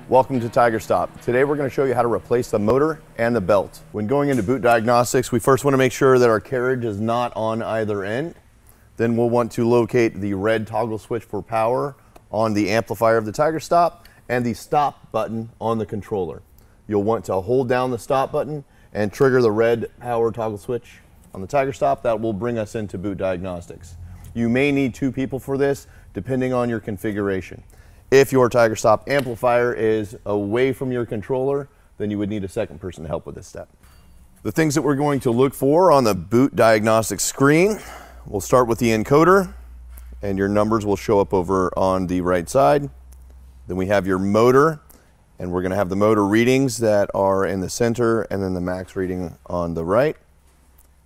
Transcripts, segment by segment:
Welcome to TigerStop. Today we're going to show you how to replace the motor and the belt. When going into boot diagnostics, we first want to make sure that our carriage is not on either end. Then we'll want to locate the red toggle switch for power on the amplifier of the TigerStop and the stop button on the controller. You'll want to hold down the stop button and trigger the red power toggle switch on the TigerStop. That will bring us into boot diagnostics. You may need 2 people for this, depending on your configuration. If your TigerStop amplifier is away from your controller, then you would need a second person to help with this step. The things that we're going to look for on the boot diagnostic screen, we'll start with the encoder, and your numbers will show up over on the right side. Then we have your motor, and we're going to have the motor readings that are in the center, and then the max reading on the right.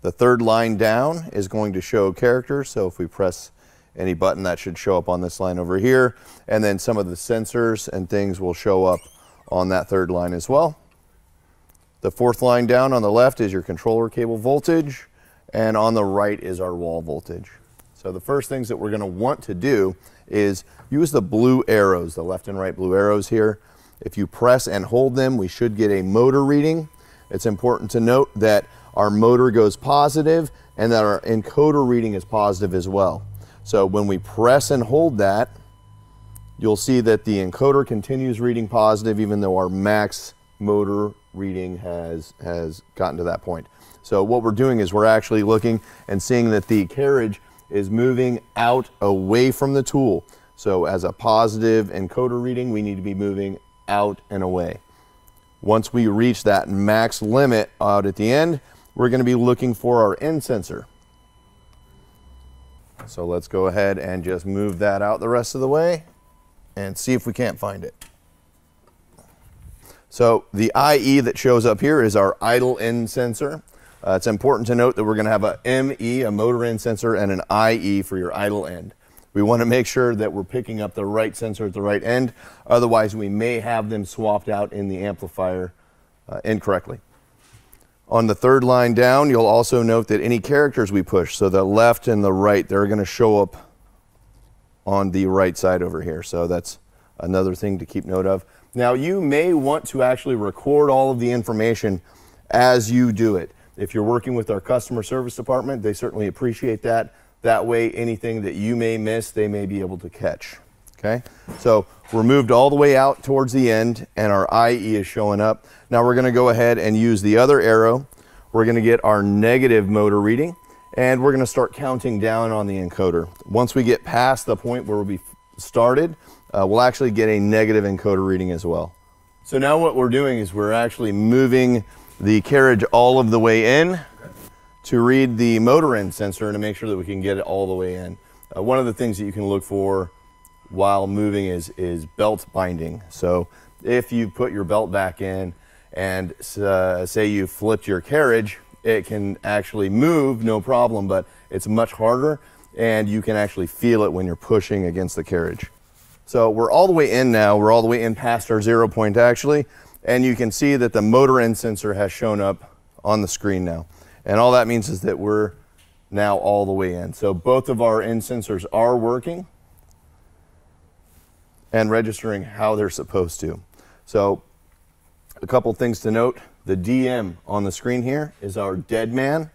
The third line down is going to show characters, so if we press any button, that should show up on this line over here, and then some of the sensors and things will show up on that third line as well. The fourth line down on the left is your controller cable voltage, and on the right is our wall voltage. So the first things that we're going to want to do is use the blue arrows, the left and right blue arrows here. If you press and hold them, we should get a motor reading. It's important to note that our motor goes positive and that our encoder reading is positive as well. So when we press and hold that, you'll see that the encoder continues reading positive even though our max motor reading has gotten to that point. So what we're doing is we're actually looking and seeing that the carriage is moving out away from the tool. So as a positive encoder reading, we need to be moving out and away. Once we reach that max limit out at the end, we're going to be looking for our end sensor. So let's go ahead and just move that out the rest of the way and see if we can't find it. So the IE that shows up here is our idle end sensor. It's important to note that we're going to have a ME, a motor end sensor, and an IE for your idle end. We want to make sure that we're picking up the right sensor at the right end. Otherwise, we may have them swapped out in the amplifier incorrectly. On the third line down, you'll also note that any characters we push, so the left and the right, they're going to show up on the right side over here. So that's another thing to keep note of. Now, you may want to actually record all of the information as you do it. If you're working with our customer service department, they certainly appreciate that. That way, anything that you may miss, they may be able to catch. Okay, so we're moved all the way out towards the end and our IE is showing up. Now we're going to go ahead and use the other arrow. We're going to get our negative motor reading and we're going to start counting down on the encoder. Once we get past the point where we started, we'll actually get a negative encoder reading as well. So now what we're doing is we're actually moving the carriage all of the way in to read the motor end sensor and to make sure that we can get it all the way in. One of the things that you can look for while moving is belt binding. So if you put your belt back in and say you flipped your carriage, it can actually move, no problem, but it's much harder and you can actually feel it when you're pushing against the carriage. So we're all the way in now, we're all the way in past our 0 point actually, and you can see that the motor end sensor has shown up on the screen now. And all that means is that we're now all the way in. So both of our end sensors are working and registering how they're supposed to. So a couple things to note. The DM on the screen here is our dead man.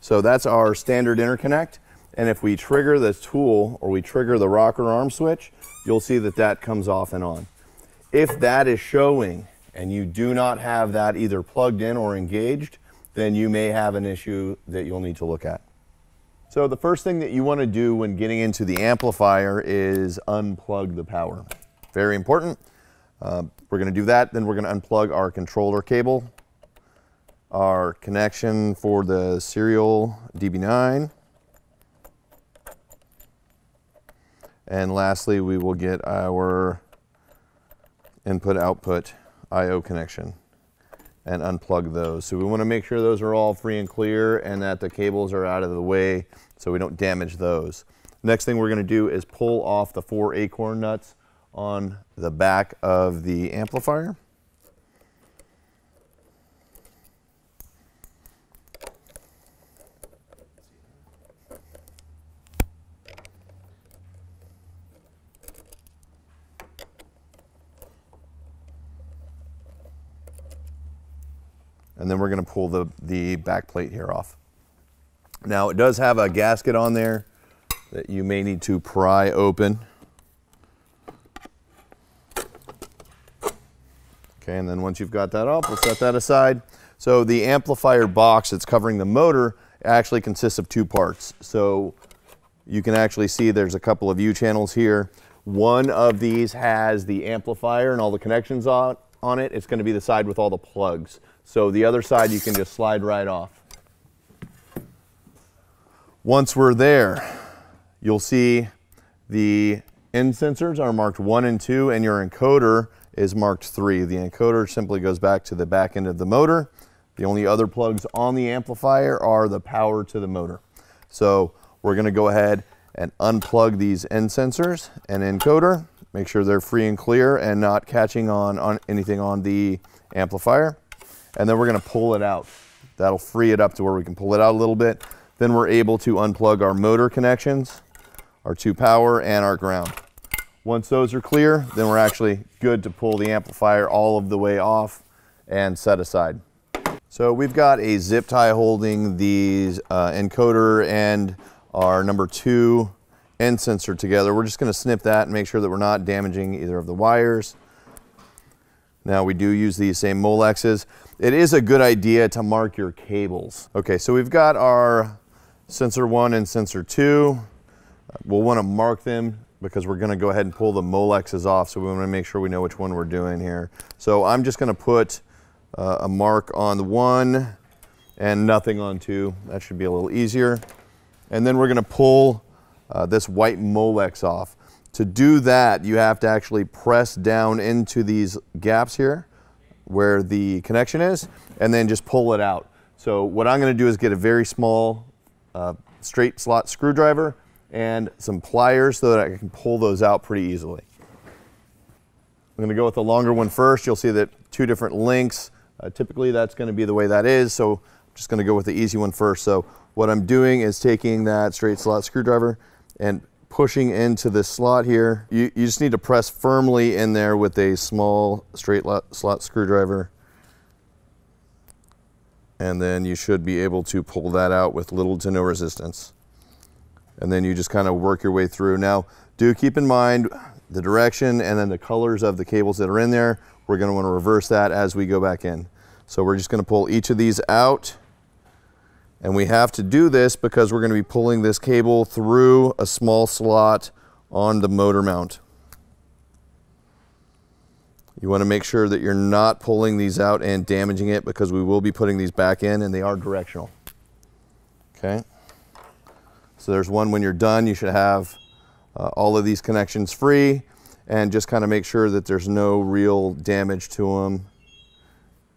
So that's our standard interconnect. And if we trigger the tool or we trigger the rocker arm switch, you'll see that that comes off and on. If that is showing and you do not have that either plugged in or engaged, then you may have an issue that you'll need to look at. So the first thing that you want to do when getting into the amplifier is unplug the power. Very important. We're going to do that, then we're going to unplug our controller cable, our connection for the serial DB9, and lastly we will get our input-output I/O connection and unplug those. So we want to make sure those are all free and clear and that the cables are out of the way so we don't damage those. Next thing we're going to do is pull off the 4 acorn nuts on the back of the amplifier. And then we're going to pull the back plate here off. Now it does have a gasket on there that you may need to pry open. Okay, and then once you've got that off, we'll set that aside. So the amplifier box that's covering the motor actually consists of two parts. So you can actually see there's a couple of U channels here. One of these has the amplifier and all the connections on it. It's going to be the side with all the plugs. So the other side you can just slide right off. Once we're there, you'll see the end sensors are marked 1 and 2, and your encoder is marked 3. The encoder simply goes back to the back end of the motor. The only other plugs on the amplifier are the power to the motor. So we're going to go ahead and unplug these end sensors and encoder, make sure they're free and clear and not catching on anything on the amplifier. And then we're going to pull it out. That'll free it up to where we can pull it out a little bit. Then we're able to unplug our motor connections, our 2 power, and our ground. Once those are clear, then we're actually good to pull the amplifier all of the way off and set aside. So we've got a zip tie holding the encoder and our number 2 end sensor together. We're just going to snip that and make sure that we're not damaging either of the wires. Now we do use these same molexes. It is a good idea to mark your cables. Okay, so we've got our sensor 1 and sensor 2. We'll want to mark them because we're going to go ahead and pull the molexes off, so we want to make sure we know which one we're doing here. So I'm just going to put a mark on the 1 and nothing on 2. That should be a little easier. And then we're going to pull this white molex off. To do that, you have to actually press down into these gaps here where the connection is, and then just pull it out. So what I'm going to do is get a very small straight slot screwdriver and some pliers so that I can pull those out pretty easily. I'm going to go with the longer one first. You'll see that 2 different lengths. Typically that's going to be the way that is, so I'm just going to go with the easy one first. So what I'm doing is taking that straight slot screwdriver and pushing into this slot here. You just need to press firmly in there with a small straight slot screwdriver, and then you should be able to pull that out with little to no resistance. And then you just kind of work your way through. Now, do keep in mind the direction and then the colors of the cables that are in there. We're going to want to reverse that as we go back in. So we're just going to pull each of these out. And we have to do this because we're going to be pulling this cable through a small slot on the motor mount. You want to make sure that you're not pulling these out and damaging it, because we will be putting these back in and they are directional. Okay. So there's one. When you're done, you should have all of these connections free, and just kind of make sure that there's no real damage to them,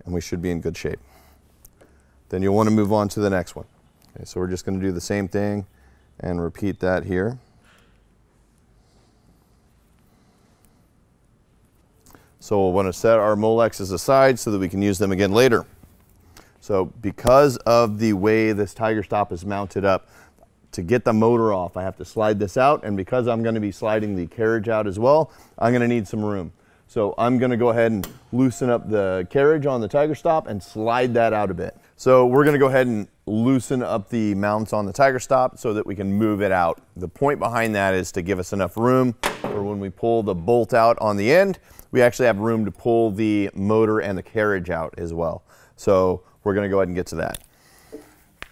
and we should be in good shape. Then you'll want to move on to the next one. Okay, so we're just going to do the same thing and repeat that here. So we'll want to set our molexes aside so that we can use them again later. So because of the way this TigerStop is mounted up, to get the motor off, I have to slide this out, and because I'm going to be sliding the carriage out as well, I'm going to need some room. So I'm going to go ahead and loosen up the carriage on the TigerStop and slide that out a bit. So we're going to go ahead and loosen up the mounts on the TigerStop so that we can move it out. The point behind that is to give us enough room for when we pull the bolt out on the end, we actually have room to pull the motor and the carriage out as well. So we're going to go ahead and get to that.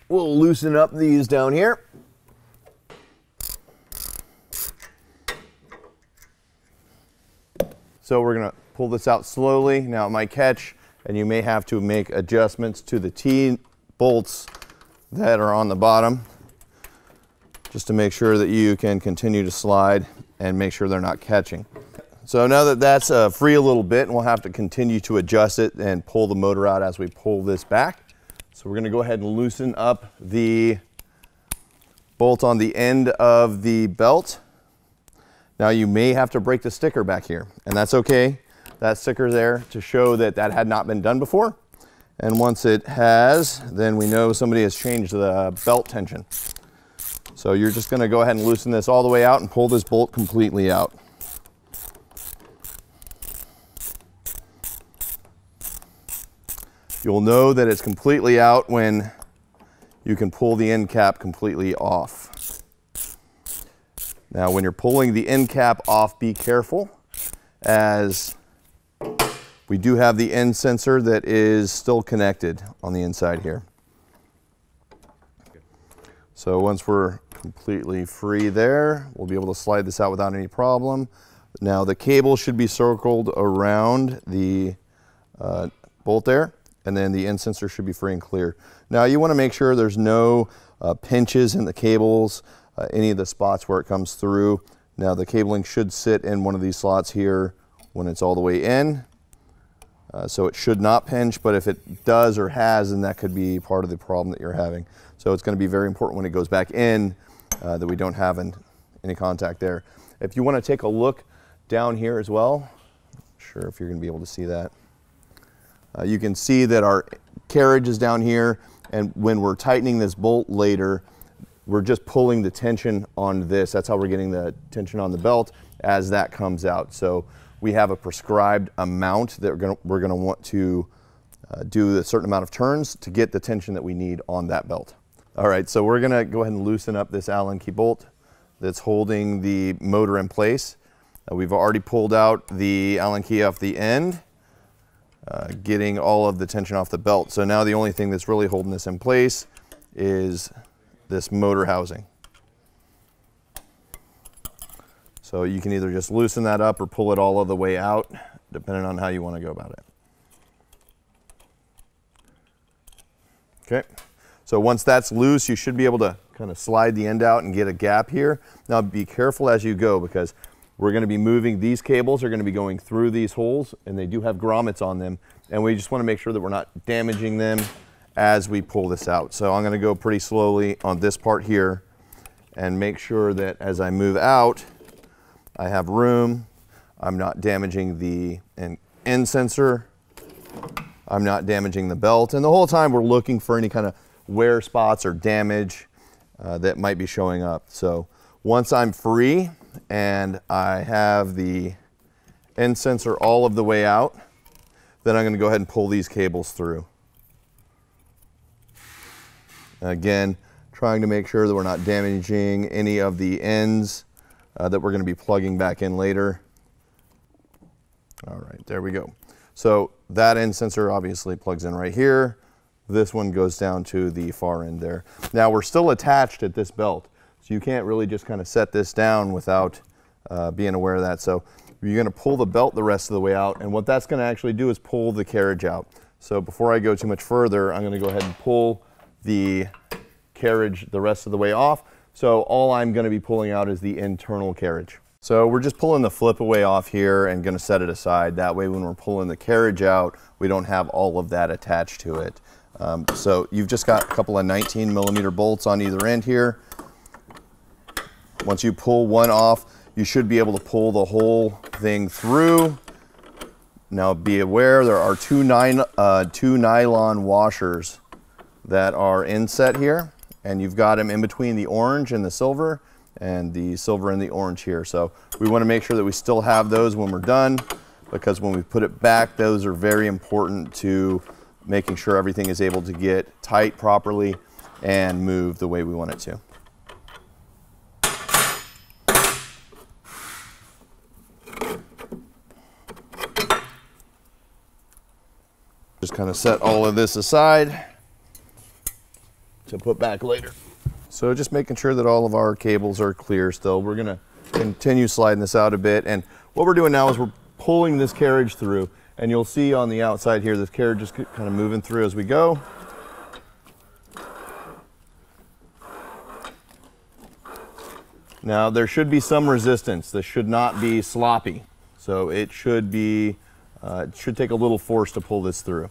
We'll loosen up these down here. So we're going to pull this out slowly. Now it might catch, and you may have to make adjustments to the T-bolts that are on the bottom, just to make sure that you can continue to slide and make sure they're not catching. So now that that's free a little bit, and we'll have to continue to adjust it and pull the motor out as we pull this back. So we're going to go ahead and loosen up the bolt on the end of the belt. Now you may have to break the sticker back here, and that's okay. That sticker there to show that that had not been done before. And once it has, then we know somebody has changed the belt tension. So you're just going to go ahead and loosen this all the way out and pull this bolt completely out. You'll know that it's completely out when you can pull the end cap completely off. Now, when you're pulling the end cap off, be careful, as we do have the end sensor that is still connected on the inside here. So once we're completely free there, we'll be able to slide this out without any problem. Now the cable should be circled around the bolt there, and then the end sensor should be free and clear. Now you want to make sure there's no pinches in the cables, any of the spots where it comes through. Now the cabling should sit in one of these slots here when it's all the way in. So it should not pinch, but if it does or has, then that could be part of the problem that you're having. So it's going to be very important when it goes back in that we don't have any contact there. If you want to take a look down here as well, not sure if you're going to be able to see that. You can see that our carriage is down here, and when we're tightening this bolt later, we're just pulling the tension on this. That's how we're getting the tension on the belt as that comes out. So we have a prescribed amount that we're going to want to do a certain amount of turns to get the tension that we need on that belt. All right, so we're going to go ahead and loosen up this Allen key bolt that's holding the motor in place. We've already pulled out the Allen key off the end, getting all of the tension off the belt. So now the only thing that's really holding this in place is this motor housing. So you can either just loosen that up or pull it all of the way out, depending on how you want to go about it. Okay, so once that's loose, you should be able to kind of slide the end out and get a gap here. Now be careful as you go, because we're going to be moving, these cables are going to be going through these holes, and they do have grommets on them, and we just want to make sure that we're not damaging them as we pull this out. So I'm going to go pretty slowly on this part here and make sure that as I move out, I have room. I'm not damaging the end sensor. I'm not damaging the belt. And the whole time we're looking for any kind of wear spots or damage that might be showing up. So once I'm free and I have the end sensor all of the way out, then I'm going to go ahead and pull these cables through. Again, trying to make sure that we're not damaging any of the ends that we're going to be plugging back in later. All right, there we go. So that end sensor obviously plugs in right here. This one goes down to the far end there. Now we're still attached at this belt, so you can't really just kind of set this down without being aware of that. So you're going to pull the belt the rest of the way out, and what that's going to actually do is pull the carriage out. So before I go too much further, I'm going to go ahead and pull the carriage the rest of the way off. So all I'm going to be pulling out is the internal carriage. So we're just pulling the flip away off here and going to set it aside. That way when we're pulling the carriage out, we don't have all of that attached to it. So you've just got a couple of 19mm bolts on either end here. Once you pull one off, you should be able to pull the whole thing through. Now be aware there are two nylon washers that are inset here, and you've got them in between the orange and the silver, and the silver and the orange here. So we want to make sure that we still have those when we're done, because when we put it back, those are very important to making sure everything is able to get tight properly and move the way we want it to. Just kind of set all of this aside to put back later. So just making sure that all of our cables are clear still. We're gonna continue sliding this out a bit, and what we're doing now is we're pulling this carriage through, and you'll see on the outside here, this carriage is kind of moving through as we go. Now there should be some resistance. This should not be sloppy. So it should be, it should take a little force to pull this through.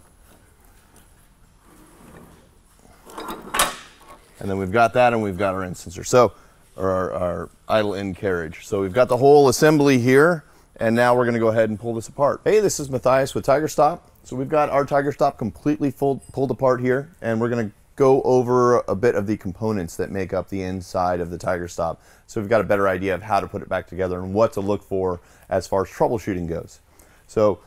And then we've got that, and we've got our end sensor. So, or our idle end carriage. So we've got the whole assembly here, and now we're gonna go ahead and pull this apart. Hey, this is Matthias with TigerStop. So we've got our TigerStop completely pulled apart here, and we're gonna go over a bit of the components that make up the inside of the TigerStop. So we've got a better idea of how to put it back together and what to look for as far as troubleshooting goes. So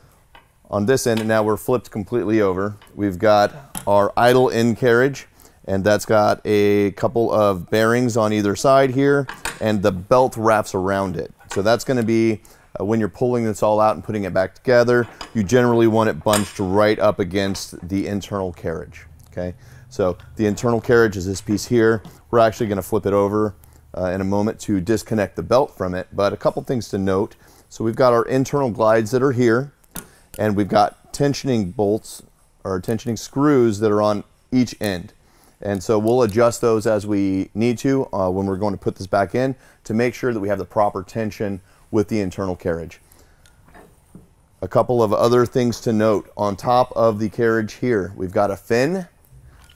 on this end, and now we're flipped completely over. We've got our idle end carriage, and that's got a couple of bearings on either side here, and the belt wraps around it. So that's going to be when you're pulling this all out and putting it back together, you generally want it bunched right up against the internal carriage. Okay, so the internal carriage is this piece here. We're actually going to flip it over in a moment to disconnect the belt from it, but a couple things to note. So we've got our internal glides that are here, and we've got tensioning bolts or tensioning screws that are on each end. And so we'll adjust those as we need to when we're going to put this back in to make sure that we have the proper tension with the internal carriage. A couple of other things to note. On top of the carriage here, we've got a fin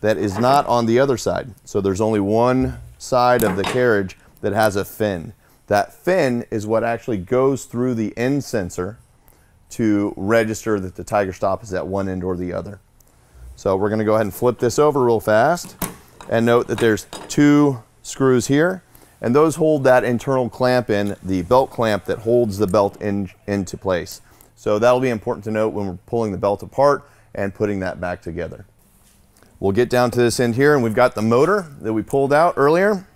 that is not on the other side. So there's only one side of the carriage that has a fin. That fin is what actually goes through the end sensor to register that the TigerStop is at one end or the other. So we're going to go ahead and flip this over real fast and note that there's two screws here, and those hold that internal clamp in, the belt clamp that holds the belt into place. So that'll be important to note when we're pulling the belt apart and putting that back together. We'll get down to this end here, and we've got the motor that we pulled out earlier.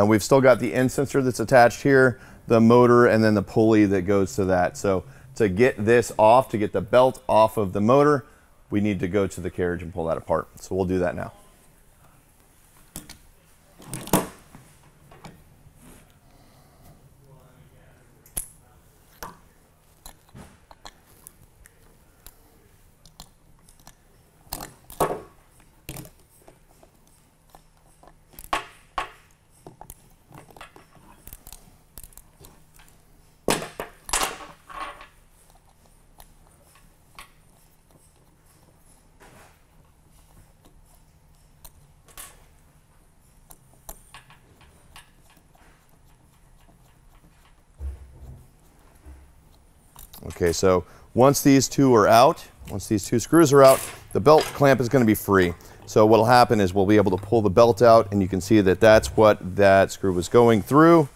We've still got the end sensor that's attached here, the motor, and then the pulley that goes to that. So to get this off, to get the belt off of the motor, we need to go to the carriage and pull that apart. So we'll do that now. Okay, so once these two are out, once these two screws are out, the belt clamp is going to be free. So what will happen is we'll be able to pull the belt out, and you can see that that's what that screw was going through.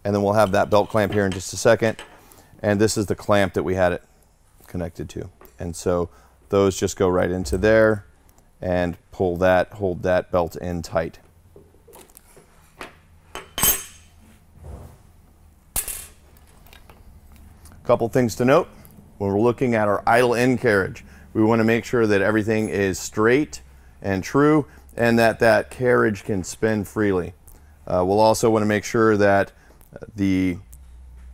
And then we'll have that belt clamp here in just a second. And this is the clamp that we had it connected to. And so those just go right into there and pull that, hold that belt in tight. Couple things to note when we're looking at our idle end carriage. We want to make sure that everything is straight and true, and that that carriage can spin freely. We'll also want to make sure that the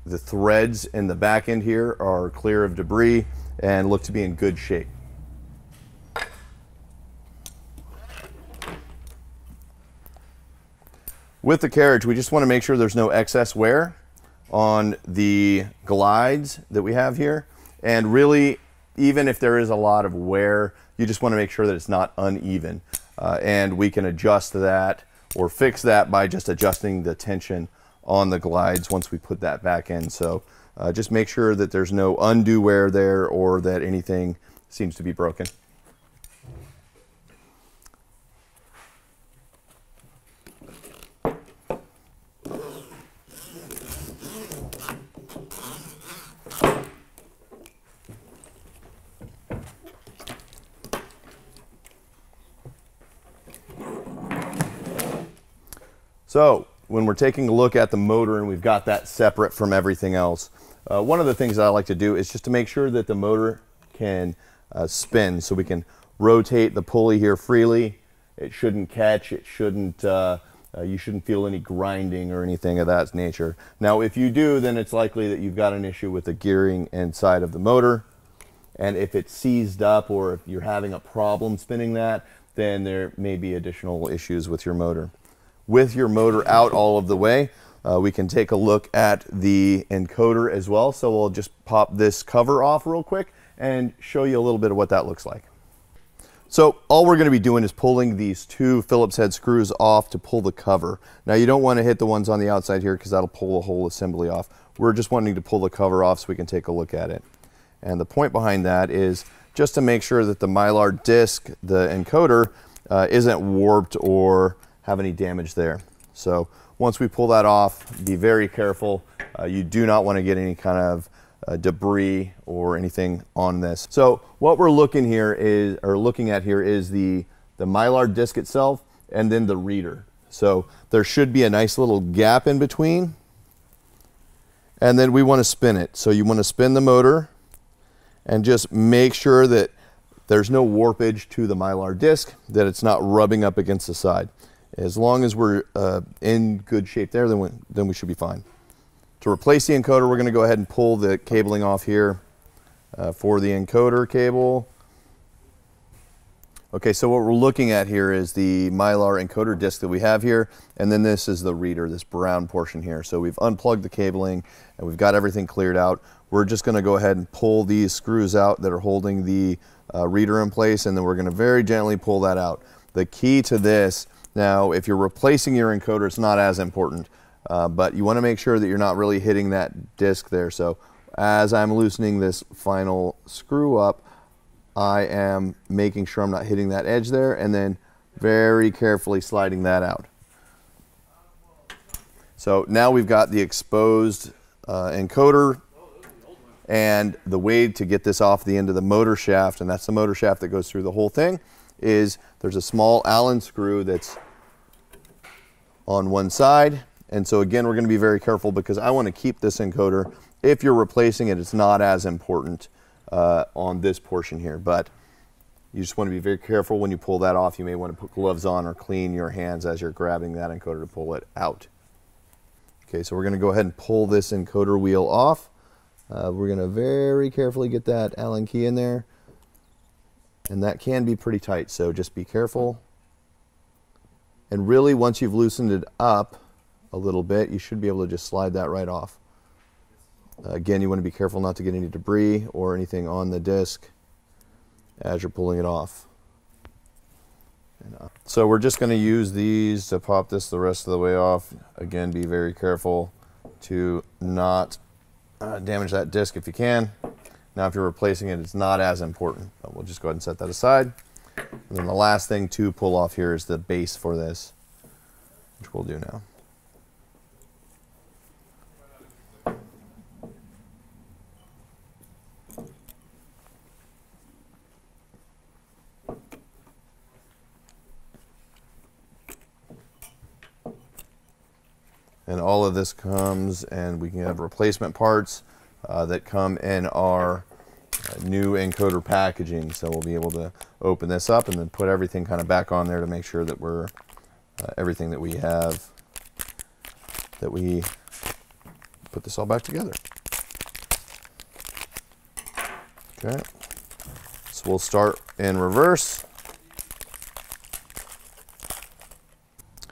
threads in the back end here are clear of debris and look to be in good shape. With the carriage, we just want to make sure there's no excess wear on the glides that we have here, and really, even if there is a lot of wear, you just want to make sure that it's not uneven, and we can adjust that or fix that by just adjusting the tension on the glides once we put that back in. So just make sure that there's no undue wear there or that anything seems to be broken. So when we're taking a look at the motor and we've got that separate from everything else, one of the things that I like to do is just to make sure that the motor can spin, so we can rotate the pulley here freely. It shouldn't catch, it shouldn't, you shouldn't feel any grinding or anything of that nature. Now if you do, then it's likely that you've got an issue with the gearing inside of the motor, and if it's seized up or if you're having a problem spinning that, then there may be additional issues with your motor. With your motor out all of the way, we can take a look at the encoder as well. So we'll just pop this cover off real quick and show you a little bit of what that looks like. So all we're going to be doing is pulling these two Phillips head screws off to pull the cover. Now you don't want to hit the ones on the outside here because that'll pull the whole assembly off. We're just wanting to pull the cover off so we can take a look at it. And the point behind that is just to make sure that the Mylar disc, the encoder, isn't warped or have any damage there. So once we pull that off, be very careful. You do not want to get any kind of debris or anything on this. So what we're looking at here is the Mylar disc itself and then the reader. So there should be a nice little gap in between, and then we want to spin it. So you want to spin the motor and just make sure that there's no warpage to the Mylar disc, that it's not rubbing up against the side. As long as we're in good shape there, then we should be fine. To replace the encoder, we're going to go ahead and pull the cabling off here for the encoder cable. Okay, so what we're looking at here is the Mylar encoder disc that we have here, and then this is the reader, this brown portion here. So we've unplugged the cabling and we've got everything cleared out. We're just going to go ahead and pull these screws out that are holding the reader in place, and then we're going to very gently pull that out. The key to this, now if you're replacing your encoder, it's not as important, but you want to make sure that you're not really hitting that disc there. So as I'm loosening this final screw up, I am making sure I'm not hitting that edge there, and then very carefully sliding that out. So now we've got the exposed encoder and the way to get this off the end of the motor shaft, and that's the motor shaft that goes through the whole thing, is there's a small Allen screw that's on one side. And so again, we're going to be very careful because I want to keep this encoder. If you're replacing it, it's not as important on this portion here, but you just want to be very careful when you pull that off. You may want to put gloves on or clean your hands as you're grabbing that encoder to pull it out. Okay, so we're going to go ahead and pull this encoder wheel off. We're going to very carefully get that Allen key in there, and that can be pretty tight, so just be careful. And really, once you've loosened it up a little bit, you should be able to just slide that right off. Again, you want to be careful not to get any debris or anything on the disc as you're pulling it off. So we're just going to use these to pop this the rest of the way off. Again, be very careful to not damage that disc if you can. Now if you're replacing it, it's not as important, but we'll just go ahead and set that aside. And then the last thing to pull off here is the base for this, which we'll do now. And all of this comes, and we can have replacement parts that come in our new encoder packaging. So we'll be able to open this up and then put everything kind of back on there to make sure that we're everything that we have, that we put this all back together. Okay, so we'll start in reverse.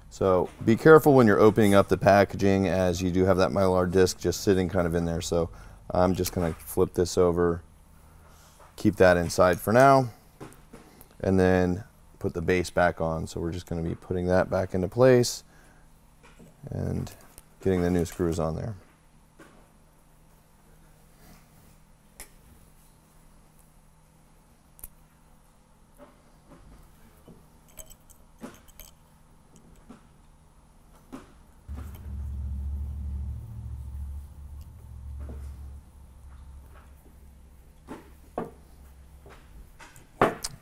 So be careful when you're opening up the packaging, as you do have that Mylar disc just sitting kind of in there. So I'm just going to flip this over, keep that inside for now, and then put the base back on. So we're just going to be putting that back into place and getting the new screws on there.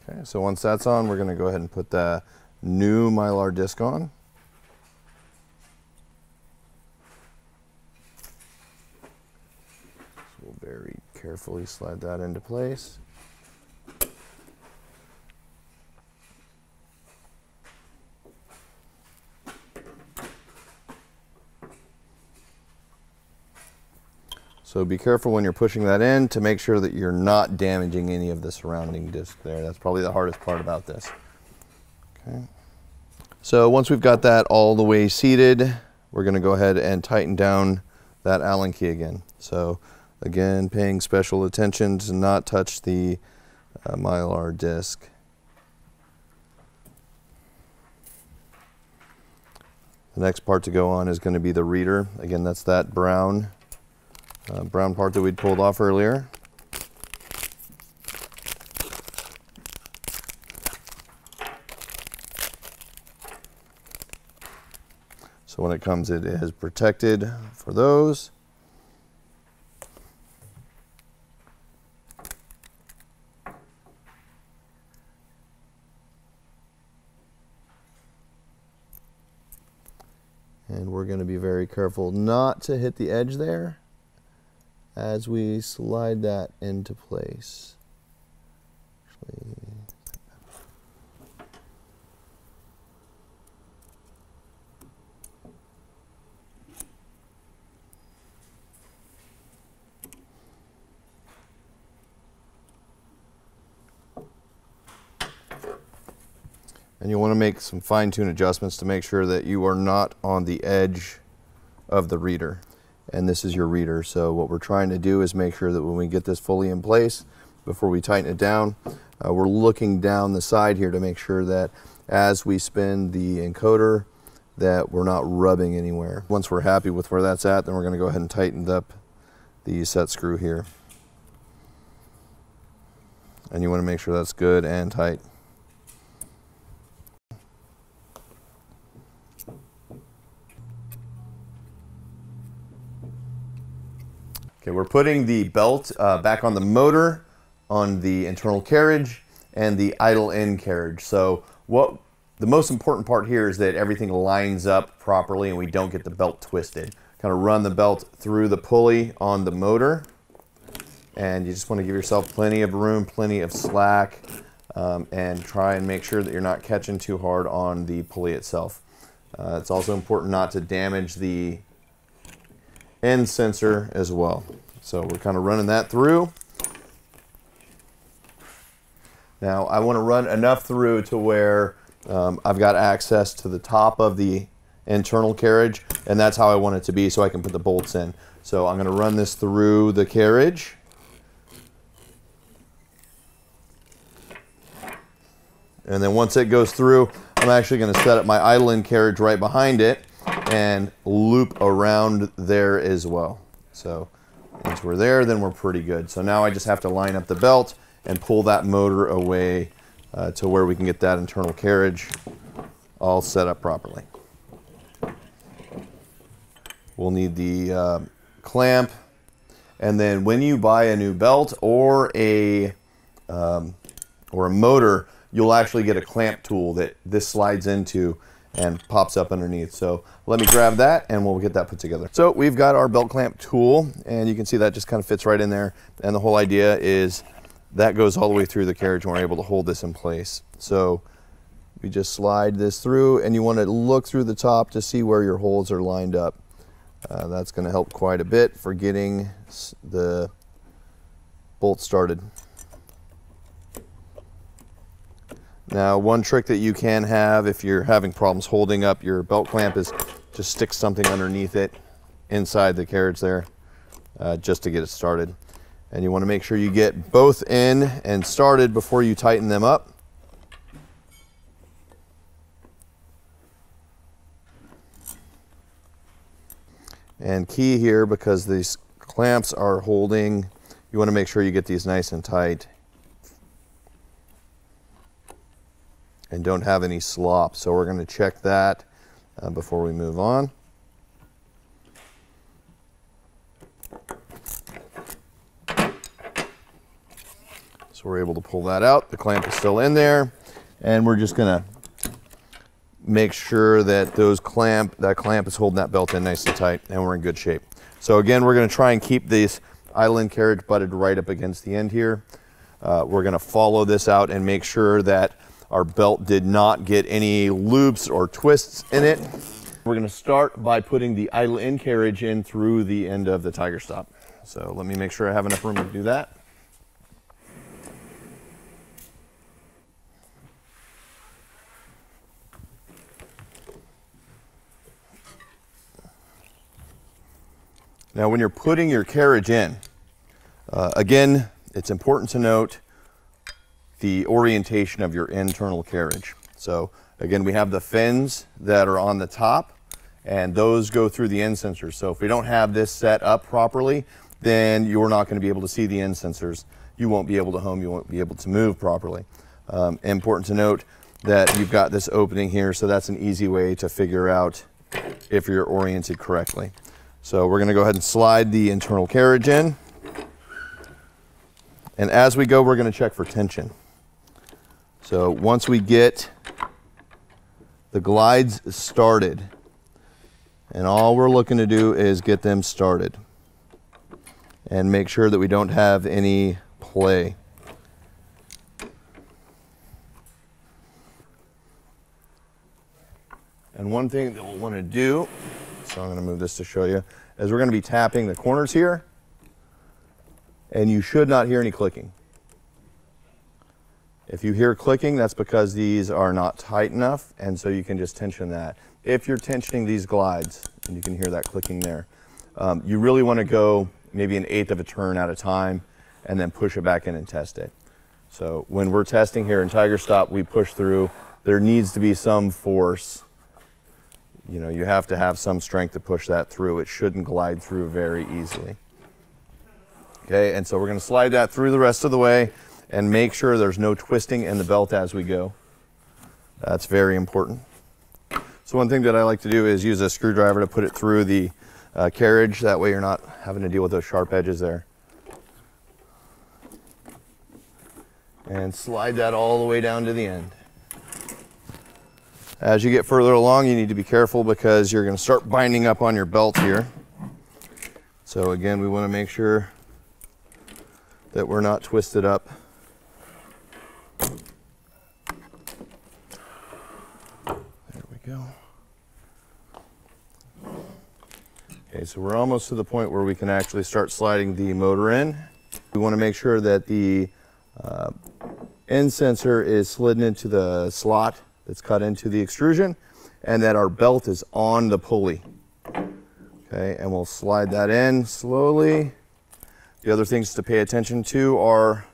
Okay, so once that's on, we're going to go ahead and put the new Mylar disc on. So we'll very carefully slide that into place. So be careful when you're pushing that in to make sure that you're not damaging any of the surrounding disc there. That's probably the hardest part about this. Okay. So once we've got that all the way seated, we're going to go ahead and tighten down that Allen key again. So again, paying special attention to not touch the Mylar disc. The next part to go on is going to be the reader. Again, that's that brown part that we'd pulled off earlier. So when it comes, it is protected for those. And we're going to be very careful not to hit the edge there as we slide that into place. And you want to make some fine-tune adjustments to make sure that you are not on the edge of the reader. And this is your reader, so what we're trying to do is make sure that when we get this fully in place, before we tighten it down, we're looking down the side here to make sure that as we spin the encoder, that we're not rubbing anywhere. Once we're happy with where that's at, then we're going to go ahead and tighten up the set screw here. And you want to make sure that's good and tight. Okay, we're putting the belt back on the motor, on the internal carriage, and the idle end carriage. So the most important part here is that everything lines up properly and we don't get the belt twisted. Kind of run the belt through the pulley on the motor, and you just want to give yourself plenty of room, plenty of slack, and try and make sure that you're not catching too hard on the pulley itself. It's also important not to damage the end sensor as well. So we're kind of running that through. Now I want to run enough through to where I've got access to the top of the internal carriage, and that's how I want it to be so I can put the bolts in. So I'm going to run this through the carriage. And then once it goes through, I'm actually going to set up my idle end carriage right behind it and loop around there as well. So once we're there, then we're pretty good. So now I just have to line up the belt and pull that motor away to where we can get that internal carriage all set up properly. We'll need the clamp, and then when you buy a new belt or a motor, you'll actually get a clamp tool that this slides into and pops up underneath. So let me grab that and we'll get that put together. So we've got our belt clamp tool, and you can see that just kind of fits right in there. And the whole idea is that goes all the way through the carriage and we're able to hold this in place. So we just slide this through, and you want to look through the top to see where your holes are lined up. That's going to help quite a bit for getting the bolt started. Now, one trick that you can have if you're having problems holding up your belt clamp is just stick something underneath it inside the carriage there just to get it started. And you want to make sure you get both in and started before you tighten them up. And key here, because these clamps are holding, you want to make sure you get these nice and tight and don't have any slop. So we're going to check that before we move on. So we're able to pull that out. The clamp is still in there, and we're just going to make sure that that clamp is holding that belt in nice and tight, and we're in good shape. So again, we're going to try and keep these idle end carriage butted right up against the end here. We're going to follow this out and make sure that our belt did not get any loops or twists in it. We're going to start by putting the idle end carriage in through the end of the TigerStop. So let me make sure I have enough room to do that. Now, when you're putting your carriage in, again, it's important to note the orientation of your internal carriage. So again, we have the fins that are on the top, and those go through the end sensors. So if we don't have this set up properly, then you're not going to be able to see the end sensors. You won't be able to home, you won't be able to move properly. Important to note that you've got this opening here, so that's an easy way to figure out if you're oriented correctly. So we're going to go ahead and slide the internal carriage in. And as we go, we're going to check for tension. So once we get the glides started, And all we're looking to do is get them started and make sure that we don't have any play. And one thing that we'll want to do, so I'm going to move this to show you, is we're going to be tapping the corners here, and you should not hear any clicking. If you hear clicking, that's because these are not tight enough, and so you can just tension that. If you're tensioning these glides, and you can hear that clicking there, you really want to go maybe 1/8 of a turn at a time, and then push it back in and test it. So when we're testing here in TigerStop, we push through. There needs to be some force. You know, you have to have some strength to push that through. It shouldn't glide through very easily. Okay, and so we're going to slide that through the rest of the way and make sure there's no twisting in the belt as we go. That's very important. So one thing that I like to do is use a screwdriver to put it through the carriage. That way you're not having to deal with those sharp edges there. And slide that all the way down to the end. As you get further along, you need to be careful because you're going to start binding up on your belt here. So again, we want to make sure that we're not twisted up. There we go. Okay, so we're almost to the point where we can actually start sliding the motor in. We want to make sure that the end sensor is slid into the slot that's cut into the extrusion, and that our belt is on the pulley. Okay, and we'll slide that in slowly. The other things to pay attention to are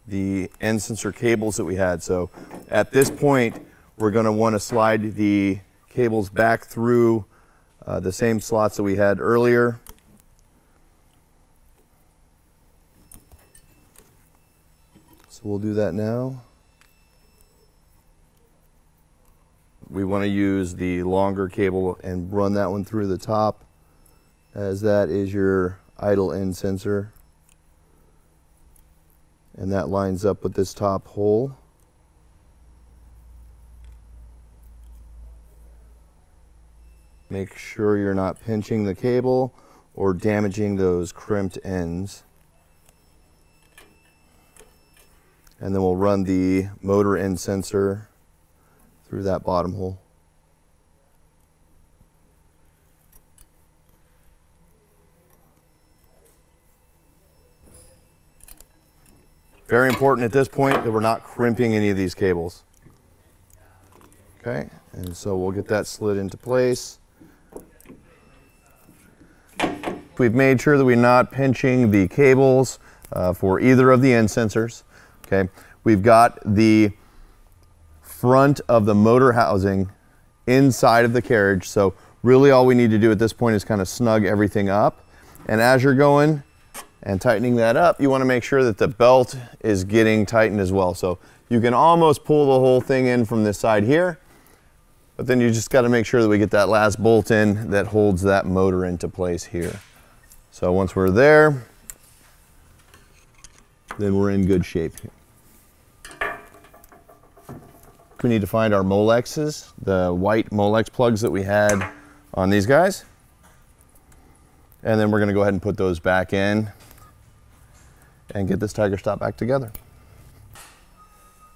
the end sensor cables that we had. So at this point, we're going to want to slide the cables back through the same slots that we had earlier. So we'll do that now. We want to use the longer cable and run that one through the top, as that is your idle end sensor. And that lines up with this top hole. Make sure you're not pinching the cable or damaging those crimped ends. And then we'll run the motor end sensor through that bottom hole. Very important at this point that we're not crimping any of these cables. Okay, and so we'll get that slid into place. We've made sure that we're not pinching the cables for either of the end sensors. Okay, we've got the front of the motor housing inside of the carriage, so really all we need to do at this point is kind of snug everything up. And as you're going and tightening that up, you want to make sure that the belt is getting tightened as well. So you can almost pull the whole thing in from this side here, but then you just got to make sure that we get that last bolt in that holds that motor into place here. So once we're there, then we're in good shape here. We need to find our molexes, the white molex plugs that we had on these guys. And then we're going to go ahead and put those back in and get this TigerStop back together.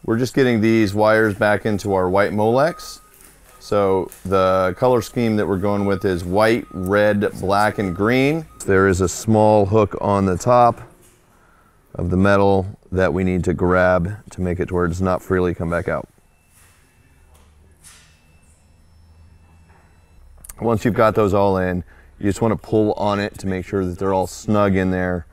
We're just getting these wires back into our white molex. So the color scheme that we're going with is white, red, black, and green. There is a small hook on the top of the metal that we need to grab to make it to where it does not freely come back out. Once you've got those all in, you just want to pull on it to make sure that they're all snug in there.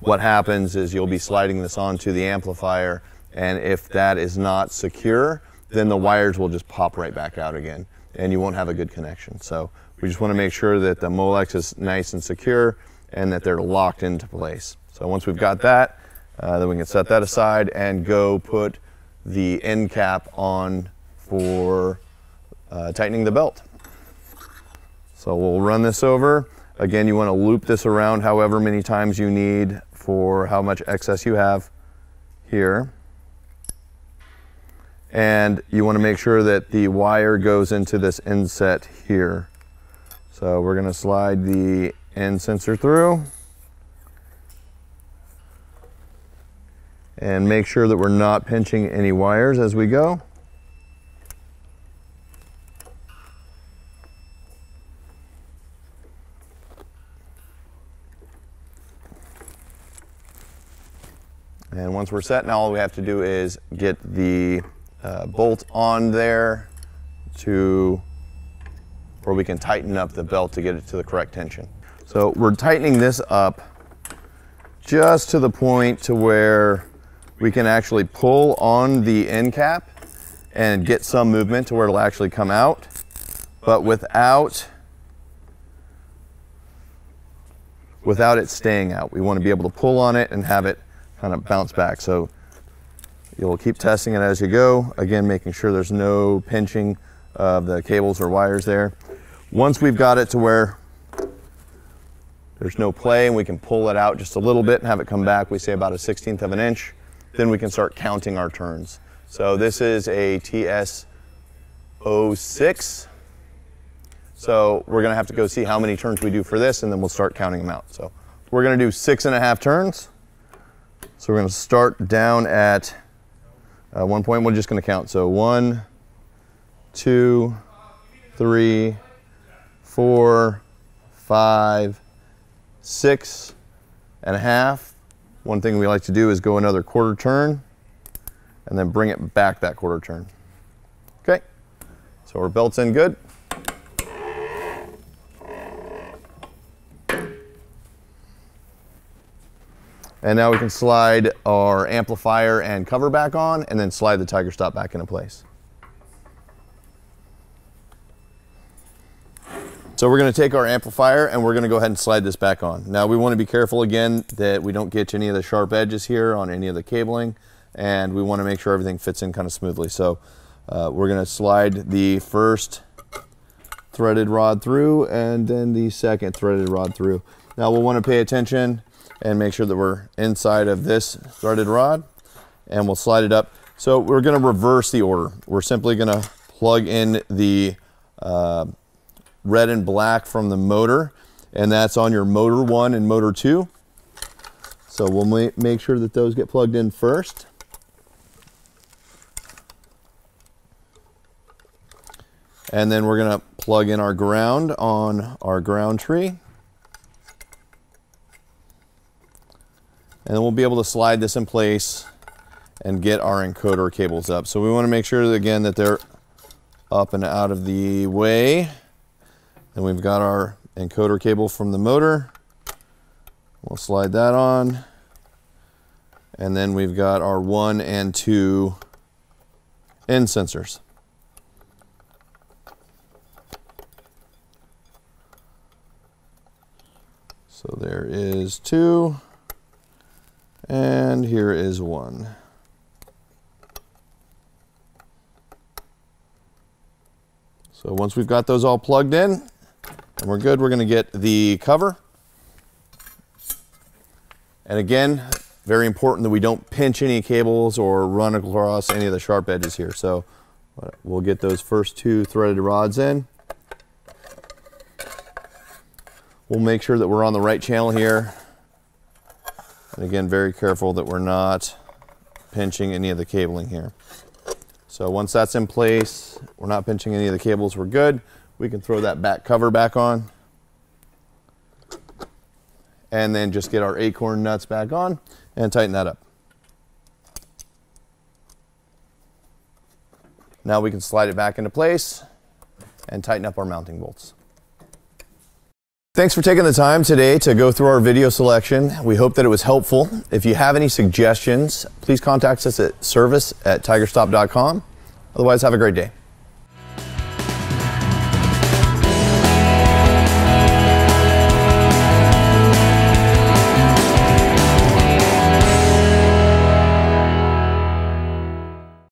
What happens is you'll be sliding this onto the amplifier, and if that is not secure, then the wires will just pop right back out again, and you won't have a good connection. So we just want to make sure that the molex is nice and secure and that they're locked into place. So once we've got that, then we can set that aside and go put the end cap on for tightening the belt. So we'll run this over. Again, you want to loop this around however many times you need for how much excess you have here. And you want to make sure that the wire goes into this inset here. So we're going to slide the end sensor through and make sure that we're not pinching any wires as we go. And once we're set, now all we have to do is get the bolt on there to where we can tighten up the belt to get it to the correct tension. So we're tightening this up just to the point to where we can actually pull on the end cap and get some movement to where it'll actually come out, but without it staying out. We want to be able to pull on it and have it kind of bounce back. So you'll keep testing it as you go. Again, making sure there's no pinching of the cables or wires there. Once we've got it to where there's no play and we can pull it out just a little bit and have it come back, we say about 1/16 of an inch, then we can start counting our turns. So this is a TS06. So we're gonna have to go see how many turns we do for this, and then we'll start counting them out. So we're gonna do 6.5 turns. So we're gonna start down at one point. We're just gonna count. So 1, 2, 3, 4, 5, 6.5. One thing we like to do is go another quarter turn and then bring it back that quarter turn. Okay, so our belt's in good. And now we can slide our amplifier and cover back on and then slide the TigerStop back into place. So we're going to take our amplifier and we're going to go ahead and slide this back on. Now we want to be careful again that we don't get to any of the sharp edges here on any of the cabling, and we want to make sure everything fits in kind of smoothly. So we're going to slide the first threaded rod through and then the second threaded rod through. Now we'll want to pay attention and make sure that we're inside of this threaded rod, and we'll slide it up. So we're going to reverse the order. We're simply going to plug in the red and black from the motor, and that's on your motor 1 and motor 2. So we'll make sure that those get plugged in first. And then we're going to plug in our ground on our ground tree. And then we'll be able to slide this in place and get our encoder cables up. So we want to make sure that, again, that they're up and out of the way. And we've got our encoder cable from the motor. We'll slide that on. And then we've got our 1 and 2 end sensors. So there is 2. And here is 1. So once we've got those all plugged in and we're good, we're going to get the cover. And again, very important that we don't pinch any cables or run across any of the sharp edges here. So we'll get those first 2 threaded rods in. We'll make sure that we're on the right channel here. And again, very careful that we're not pinching any of the cabling here. So once that's in place, we're not pinching any of the cables, we're good. We can throw that back cover back on. And then just get our acorn nuts back on and tighten that up. Now we can slide it back into place and tighten up our mounting bolts. Thanks for taking the time today to go through our video selection. We hope that it was helpful. If you have any suggestions, please contact us at service@tigerstop.com. Otherwise, have a great day.